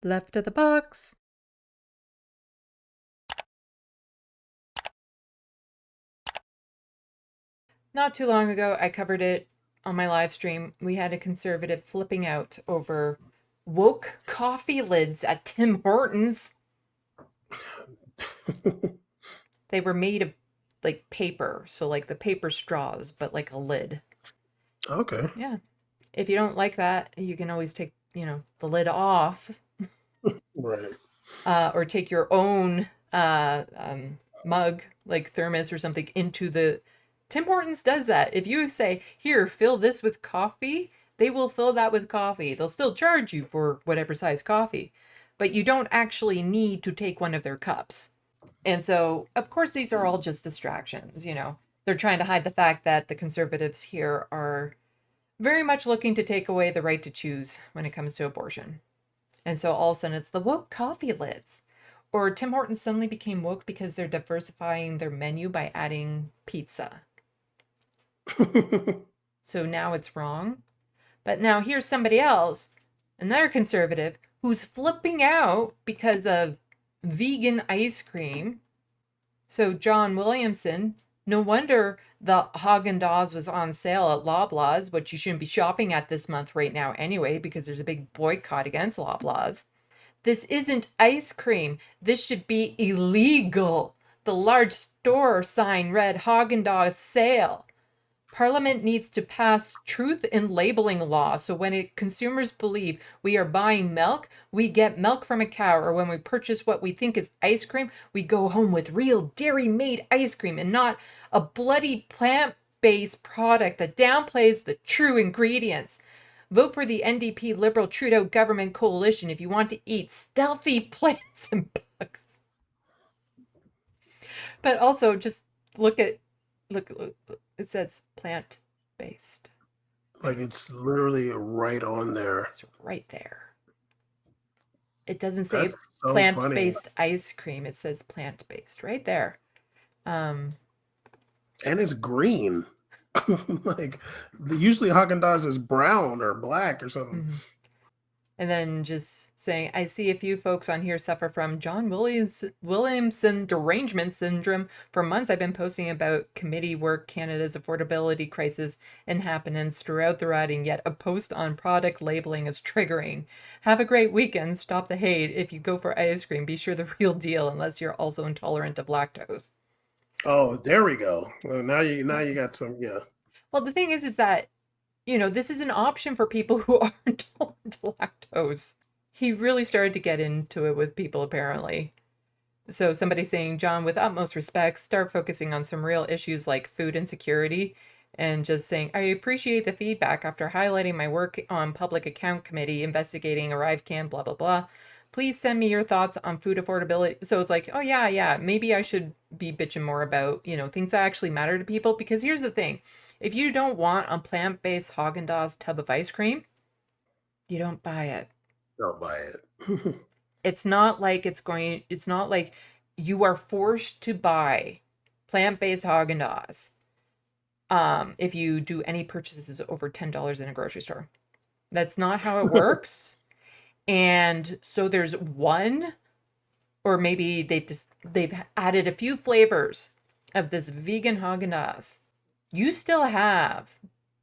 Left of the box. Not too long ago, I covered it on my live stream. We had a conservative flipping out over woke coffee lids at Tim Hortons. They were made of like paper, so like the paper straws, but like a lid. Okay. Yeah. If you don't like that, you can always take, the lid off, Right. or take your own mug, like thermos or something, into the. Tim Hortons does that. If you say, "Here, fill this with coffee," they will fill that with coffee. They'll still charge you for whatever size coffee, but you don't actually need to take one of their cups. And so, of course, these are all just distractions. They're trying to hide the fact that the conservatives here are very much looking to take away the right to choose when it comes to abortion. And so all of a sudden it's the woke coffee lids. Or Tim Hortons suddenly became woke because they're diversifying their menu by adding pizza. So now it's wrong. But now here's somebody else, another conservative, who's flipping out because of vegan ice cream. So John Williamson, no wonder the Haagen-Dazs was on sale at Loblaws, which you shouldn't be shopping at this month right now anyway, because there's a big boycott against Loblaws. This isn't ice cream. This should be illegal. The large store sign read Haagen-Dazs sale. Parliament needs to pass truth in labeling law so consumers believe we are buying milk, we get milk from a cow, or when we purchase what we think is ice cream, we go home with real dairy-made ice cream and not a bloody plant-based product that downplays the true ingredients. Vote for the NDP Liberal Trudeau government coalition if you want to eat stealthy plants and bugs. But also just look at look it says plant based. Like it's literally right on there. It's right there. It doesn't That's say so plant funny. based ice cream. It says plant based right there. Um, And it's green. Like usually Haagen-Dazs is brown or black or something. mhm. And then just saying, I see a few folks on here suffer from Williamson derangement syndrome. For months, I've been posting about committee work, Canada's affordability crisis, and happenings throughout the riding. Yet a post on product labeling is triggering. Have a great weekend. Stop the hate. If you go for ice cream, be sure the real deal, unless you're also intolerant of lactose. Oh, there we go. Well, now you got some, yeah. Well, the thing is that this is an option for people who are intolerant to lactose. He really started to get into it with people, apparently. So somebody saying, John, with utmost respect, start focusing on some real issues like food insecurity and just saying, I appreciate the feedback after highlighting my work on public account committee investigating ArriveCan, blah, blah, blah. Please send me your thoughts on food affordability. So it's like, oh yeah, maybe I should be bitching more about, things that actually matter to people. Because here's the thing. If you don't want a plant-based Haagen-Dazs tub of ice cream, you don't buy it. Don't buy it. It's not like you are forced to buy plant-based Haagen-Dazs if you do any purchases over $10 in a grocery store. That's not how it works. And so there's one, or maybe they've added a few flavors of this vegan Haagen-Dazs. You still have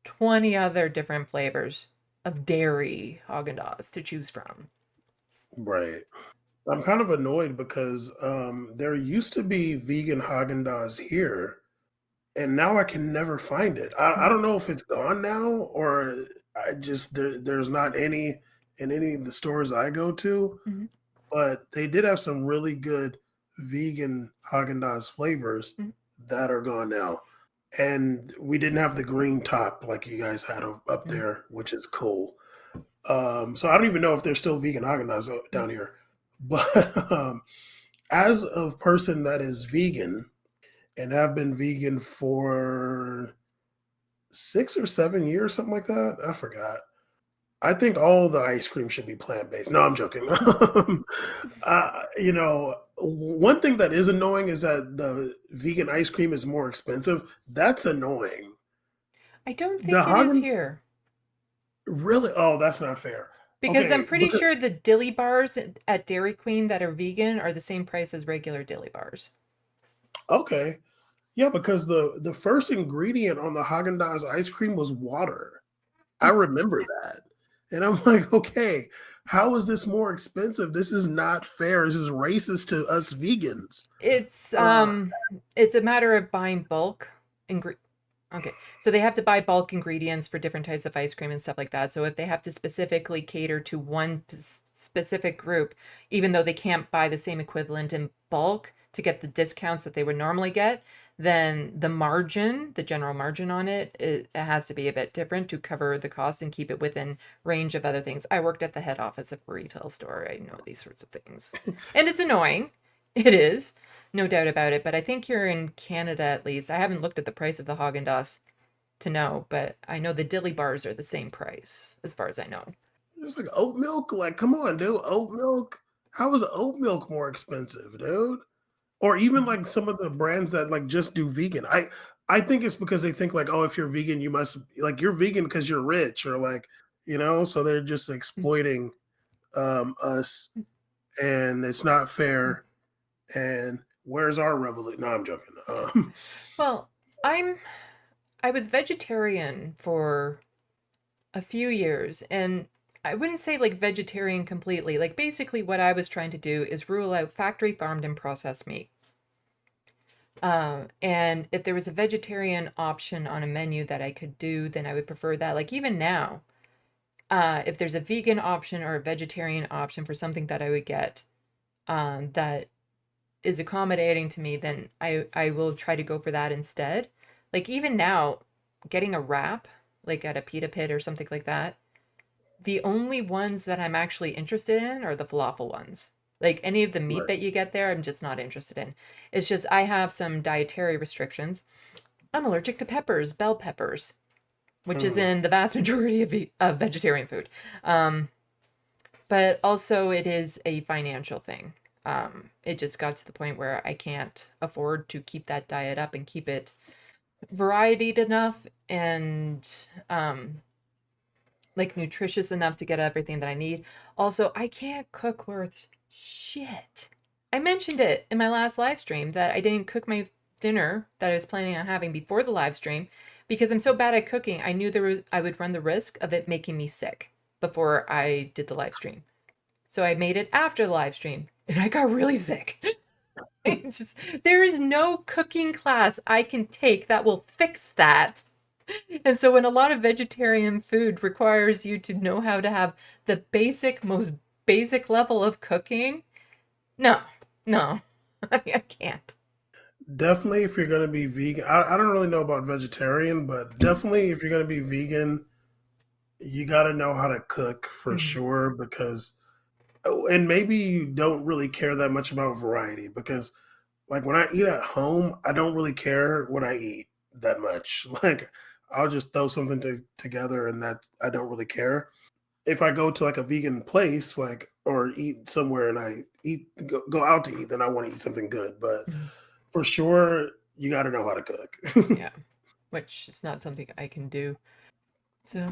20 other different flavors of dairy Haagen-Dazs to choose from. Right. I'm kind of annoyed because there used to be vegan Haagen-Dazs here, and now I can never find it. I don't know if it's gone now or I just there's not any in any of the stores I go to, Mhm, but they did have some really good vegan Haagen-Dazs flavors mhm, that are gone now. And we didn't have the green top like you guys had up mhm, there, which is cool. So I don't even know if there's still vegan Haagen-Dazs mhm. down here. But as a person that is vegan and have been vegan for 6 or 7 years, something like that, I forgot. I think all the ice cream should be plant based. No, I'm joking. One thing that is annoying is that the vegan ice cream is more expensive. That's annoying. I don't The think it is Hagen here really? Oh, that's not fair. Because I'm Okay, pretty because sure the dilly bars at Dairy Queen that are vegan are the same price as regular dilly bars. okay. Yeah, because the first ingredient on the Haagen-Dazs ice cream was water. I remember that. And I'm like, okay, how is this more expensive? This is not fair. This is racist to us vegans. It's Uh, um it's a matter of buying bulk ingre Okay. So they have to buy bulk ingredients for different types of ice cream and stuff like that. So if they have to specifically cater to one specific group, even though they can't buy the same equivalent in bulk to get the discounts that they would normally get, then the margin, the general margin on it has to be a bit different to cover the cost and keep it within range of other things. I worked at the head office of a retail store. I know these sorts of things. And it's annoying. It is. No doubt about it, but I think here in Canada at least, I haven't looked at the price of the Haagen-Dazs to know, but I know the dilly bars are the same price as far as I know. it's like oat milk. Like, come on, dude. Oat milk. How is oat milk more expensive, dude? Or even like some of the brands that like just do vegan. I think it's because they think like, oh, if you're vegan, you must like you're vegan because you're rich or like, so they're just exploiting us and it's not fair. And where's our revolution? No, I'm joking. Well, I'm I was vegetarian for a few years, and I wouldn't say like vegetarian completely. Like basically what I was trying to do is rule out factory farmed and processed meat. And if there was a vegetarian option on a menu that I could do, then I would prefer that. Like even now, if there's a vegan option or a vegetarian option for something that I would get, that is accommodating to me, then I will try to go for that instead. Like even now, getting a wrap, like at a pita pit or something like that, the only ones that I'm actually interested in are the falafel ones. Like any of the meat right. that you get there, I'm just not interested in. It's just I have some dietary restrictions. I'm allergic to peppers, bell peppers, which is Hmm. in the vast majority of vegetarian food. Um, but also it is a financial thing. It just got to the point where I can't afford to keep that diet up and keep it varied enough and like nutritious enough to get everything that I need. Also, I can't cook worth shit. I mentioned it in my last live stream that I didn't cook my dinner that I was planning on having before the live stream because I'm so bad at cooking. I knew I would run the risk of it making me sick before I did the live stream. So I made it after the live stream and I got really sick. There is no cooking class I can take that will fix that. And so when a lot of vegetarian food requires you to know how to have the most basic level of cooking, no, no, I can't. Definitely, if you're going to be vegan, I don't really know about vegetarian, but definitely if you're going to be vegan, you got to know how to cook for Mhm. sure because, oh, and maybe you don't really care that much about variety because like when I eat at home, I don't really care what I eat that much. Like I'll just throw something together and that I don't really care. If I go to like a vegan place, like or eat somewhere and I go out to eat, then I want to eat something good. But Mhm. for sure, you got to know how to cook. Yeah, which is not something I can do. So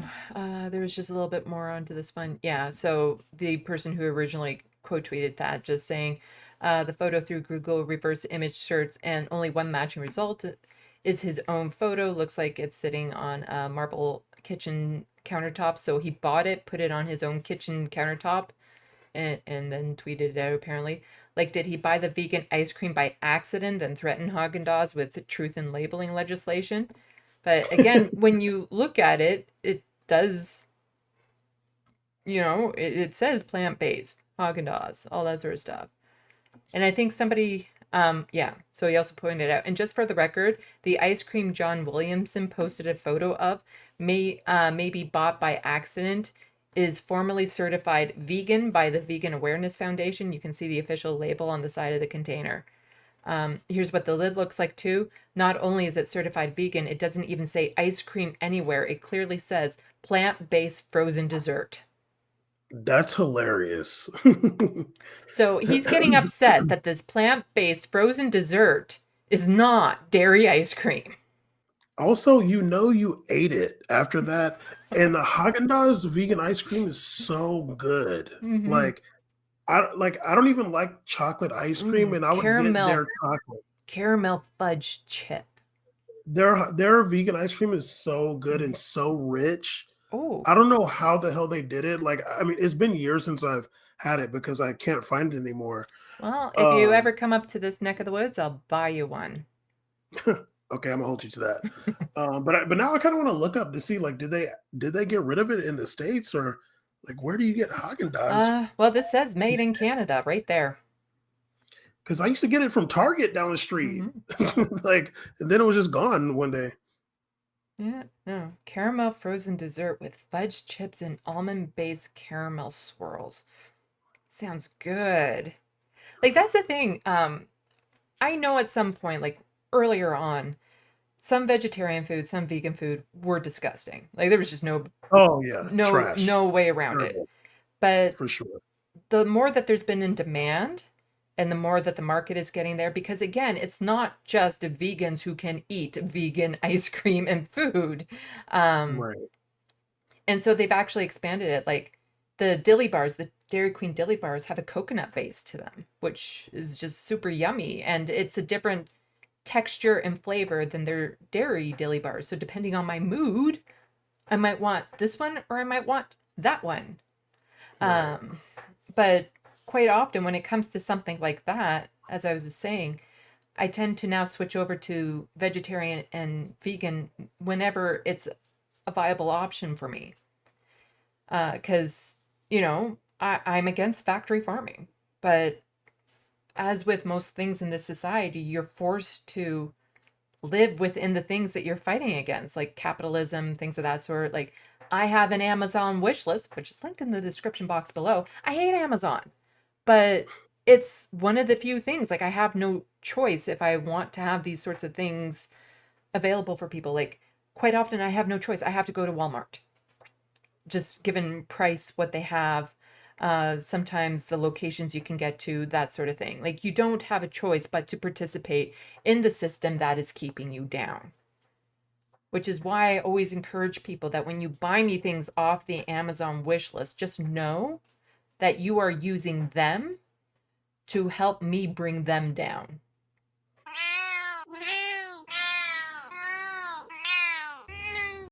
there was just a little bit more onto this one. Yeah, so the person who originally quote tweeted that just saying the photo through Google reverse image search and only one matching result is his own photo. Looks like it's sitting on a marble kitchen countertop. So he bought it, put it on his own kitchen countertop, and then tweeted it out apparently. Like, did he buy the vegan ice cream by accident and threaten Haagen-Dazs with truth in labeling legislation? But again, when you look at it, it does, it says plant-based, Haagen-Dazs, all that sort of stuff. And I think somebody, yeah, so he also pointed out, and just for the record, the ice cream John Williamson posted a photo of may be bought by accident is formally certified vegan by the Vegan Awareness Foundation. You can see the official label on the side of the container. Here's what the lid looks like too. Not only is it certified vegan, it doesn't even say ice cream anywhere. It clearly says plant-based frozen dessert. That's hilarious. So he's getting upset that this plant-based frozen dessert is not dairy ice cream. Also, you ate it after that, and the Haagen-Dazs vegan ice cream is so good. Mm-hmm. I don't even like chocolate ice cream, Ooh, and I would get their chocolate. caramel fudge chip. Their vegan ice cream is so good Mm. and so rich. Oh, I don't know how the hell they did it. Like, I mean, it's been years since I've had it because I can't find it anymore. well, if you Um, ever come up to this neck of the woods, I'll buy you one. okay, I'm gonna hold you to that. But now I kind of want to look up to see like did they get rid of it in the States or like where do you get Haagen Dazs? Well, this says made in Canada right there. Because I used to get it from Target down the street, Hmm. like, and then it was just gone one day. Yeah, no. Caramel frozen dessert with fudge chips and almond-based caramel swirls. Sounds good. Like that's the thing. I know at some point, like earlier on, some vegetarian food, some vegan food were disgusting. Like there was just Oh yeah, trash, no way around it. terrible But for sure. the more that there's been in demand and the more that the market is getting there, because again, it's not just vegans who can eat vegan ice cream and food. Um, Right. and so they've actually expanded it. Like the dilly bars, the Dairy Queen dilly bars have a coconut base to them, which is just super yummy. And it's a different texture and flavor than their dairy dilly bars. So depending on my mood, I might want this one or I might want that one. Right. Um, but quite often when it comes to something like that, as I was just saying, I tend to now switch over to vegetarian and vegan whenever it's a viable option for me. Because, I'm against factory farming. But as with most things in this society, you're forced to live within the things that you're fighting against, like capitalism, things of that sort. Like, I have an Amazon wish list, which is linked in the description box below. I hate Amazon, but it's one of the few things. Like, I have no choice if I want to have these sorts of things available for people. Like, quite often, I have no choice. I have to go to Walmart, just given price, what they have. Sometimes the locations you can get to, that sort of thing. Like, you don't have a choice but to participate in the system that is keeping you down. Which is why I always encourage people that when you buy me things off the Amazon wish list, just know that you are using them to help me bring them down.